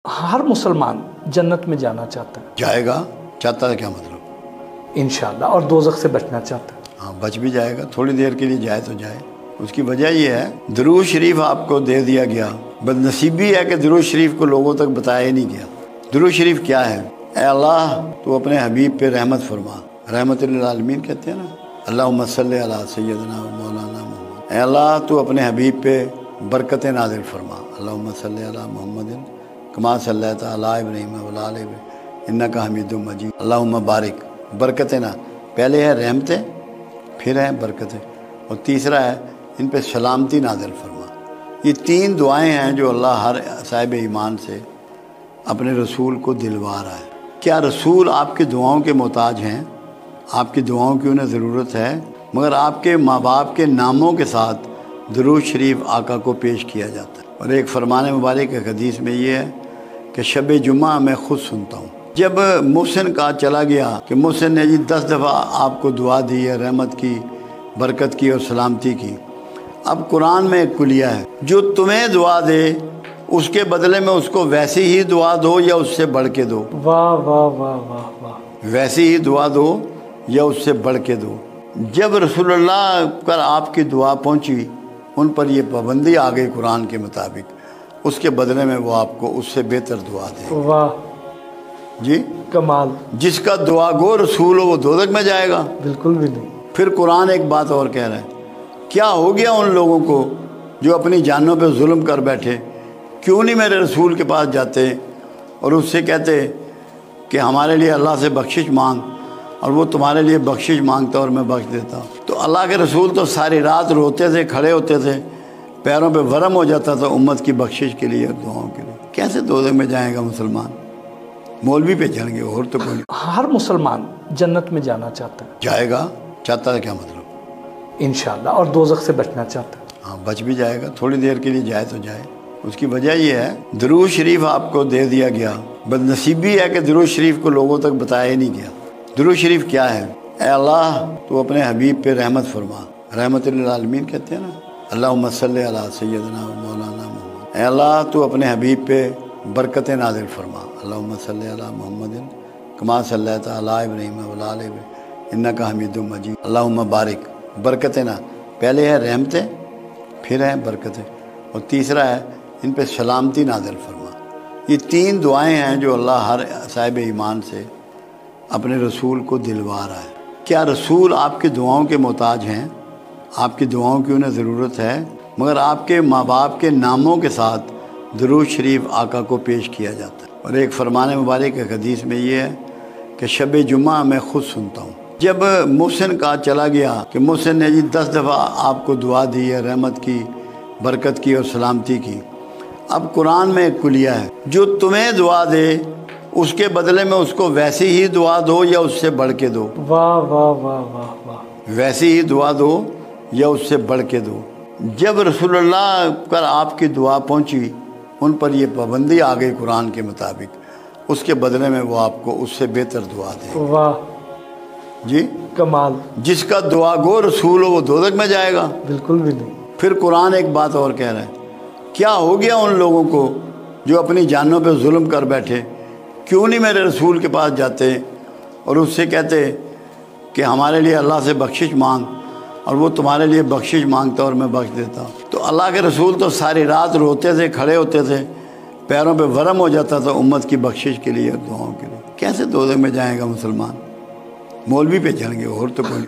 ہر مسلمان جنت میں جانا چاہتا ہے، جائے گا، چاہتا ہے کیا مطلب؟ انشاءاللہ، اور دوزخ سے بچنا چاہتا ہے۔ ہاں، بچ بھی جائے گا، تھوڑی دیر کے لیے جائے تو جائے۔ اس کی وجہ یہ ہے درود شریف آپ کو دے دیا گیا، بد نصیبی ہے کہ درود شریف کو لوگوں تک بتایا ہی نہیں گیا۔ درود شریف کیا ہے؟ اے اللہ تو اپنے حبیب پہ رحمت فرما، رحمت للعالمین کہتے ہیں نا، اللہم صلی علی سیدنا و مولانا محمد۔ اے اللہ تو اپنے حبیب پہ برکتیں نازل فرما، اللہم صلی علی محمد کما صلیت علی ابراہیم وعلی آل ابراہیم انک حمید مجید۔ اللہم بارک، برکتیں نا، پہلے ہے رحمتیں، پھر ہے برکتیں، اور تیسرا ہے ان پہ سلامتی نازل فرما۔ یہ تین دعائیں ہیں جو اللہ ہر صاحب ایمان سے اپنے رسول کو دلوا رہا ہے۔ کیا رسول آپ کی دعاؤں کے محتاج ہیں؟ آپ کی دعاؤں کی انہیں ضرورت ہے، مگر آپ کے ماں باپ کے ناموں کے ساتھ درود شریف آقا کو پیش کیا جاتا ہے۔ اور ایک فرمان مبارک ایک حدیث میں یہ ہے کہ شب جمعہ میں خود سنتا ہوں۔ جب محسن کا چلا گیا کہ محسن نے 10 دفعہ آپ کو دعا دی ہے، رحمت کی، برکت کی اور سلامتی کی، اب قرآن میں ایک کلیہ ہے، جو تمہیں دعا دے اس کے بدلے میں اس کو ویسی ہی دعا دو یا اس سے بڑھ کے دو۔ واہ واہ واہ واہ واہ، ویسی ہی دعا دو یا اس سے بڑھ کے دو۔ جب رسول اللہ پر آپ کی دعا پہنچی، ان پر یہ پابندی آ گئی قرآن کے مطابق، اس کے بدلے میں وہ آپ کو اس سے بہتر دعا دے۔ واہ، جی کمال۔ جس کا دعا گو رسول ہو وہ دوزخ میں جائے گا؟ بالکل بھی نہیں۔ پھر قرآن ایک بات اور کہہ رہا ہے، کیا ہو گیا ان لوگوں کو جو اپنی جانوں پہ ظلم کر بیٹھے؟ کیوں نہیں میرے رسول کے پاس جاتے اور اس سے کہتے کہ ہمارے لیے اللہ سے بخشش مانگ، اور وہ تمہارے لیے بخشش مانگتا اور میں بخش دیتا۔ تو اللہ کے رسول تو ساری رات روتے تھے، کھڑے ہوتے تھے، پیروں پہ ورم ہو جاتا تھا امت کی بخشش کے لیے اور دعاؤں کے لیے۔ کیسے دوزخ میں جائے گا مسلمان؟ مولوی پہ جائیں گے اور تو کوئی نہیں۔ ہر مسلمان جنت میں جانا چاہتا ہے، جائے گا، چاہتا ہے کیا مطلب؟ انشاءاللہ، اور دوزخ سے بچنا چاہتا ہے۔ ہاں، بچ بھی جائے گا، تھوڑی دیر کے لیے جائے تو جائے۔ اس کی وجہ یہ ہے درود شریف آپ کو دے دیا گیا، بد نصیبی ہے کہ درود شریف کو لوگوں تک بتایا ہی نہیں گیا۔ درود شریف کیا ہے؟ اے اللہ تو اپنے حبیب پہ رحمت فرما، رحمت للعالمین کہتے ہیں نا، اللہم صلی علی سیدنا و مولانا محمد۔ اے اللہ تو اپنے حبیب پہ برکتیں نازل فرما، اللہم صلی علی محمد کما صلیت علی ابراہیم وعلی آل ابراہیم انک حمید مجید۔ اللہم بارک، برکتیں نا، پہلے ہے رحمتیں، پھر ہے برکتیں، اور تیسرا ہے ان پہ سلامتی نازل فرما۔ یہ تین دعائیں ہیں جو اللہ ہر صاحب ایمان سے اپنے رسول کو دلوا رہا ہے۔ کیا رسول آپ کی دعاؤں کے محتاج ہیں؟ آپ کی دعاؤں کی انہیں ضرورت ہے، مگر آپ کے ماں باپ کے ناموں کے ساتھ درود شریف آقا کو پیش کیا جاتا ہے۔ اور ایک فرمان مبارک ایک حدیث میں یہ ہے کہ شب جمعہ میں خود سنتا ہوں۔ جب محسن کا چلا گیا کہ محسن نے 10 دفعہ آپ کو دعا دی ہے، رحمت کی، برکت کی اور سلامتی کی، اب قرآن میں ایک کلیہ ہے، جو تمہیں دعا دے اس کے بدلے میں اس کو ویسی ہی دعا دو یا اس سے بڑھ کے دو۔ واہ واہ واہ واہ واہ، ویسی ہی دعا دو یا اس سے بڑھ کے دو۔ جب رسول اللہ پر آپ کی دعا پہنچی، ان پر یہ پابندی آ گئی قرآن کے مطابق، اس کے بدلے میں وہ آپ کو اس سے بہتر دعا دے۔ واہ، جی کمال۔ جس کا دعا گو رسول ہو وہ دوزخ میں جائے گا؟ بالکل بھی نہیں۔ پھر قرآن ایک بات اور کہہ رہا ہے، کیا ہو گیا ان لوگوں کو جو اپنی جانوں پہ ظلم کر بیٹھے؟ کیوں نہیں میرے رسول کے پاس جاتے اور اس سے کہتے کہ ہمارے لیے اللہ سے بخشش مانگ، اور وہ تمہارے لیے بخشش مانگتا اور میں بخش دیتا۔ تو اللہ کے رسول تو ساری رات روتے تھے، کھڑے ہوتے تھے، پیروں پہ ورم ہو جاتا تھا امت کی بخشش کے لیے اور دعاؤں کے لیے۔ کیسے دوزخ میں جائے گا مسلمان؟ مولوی پہ جائیں گے اور تو کوئی نہیں۔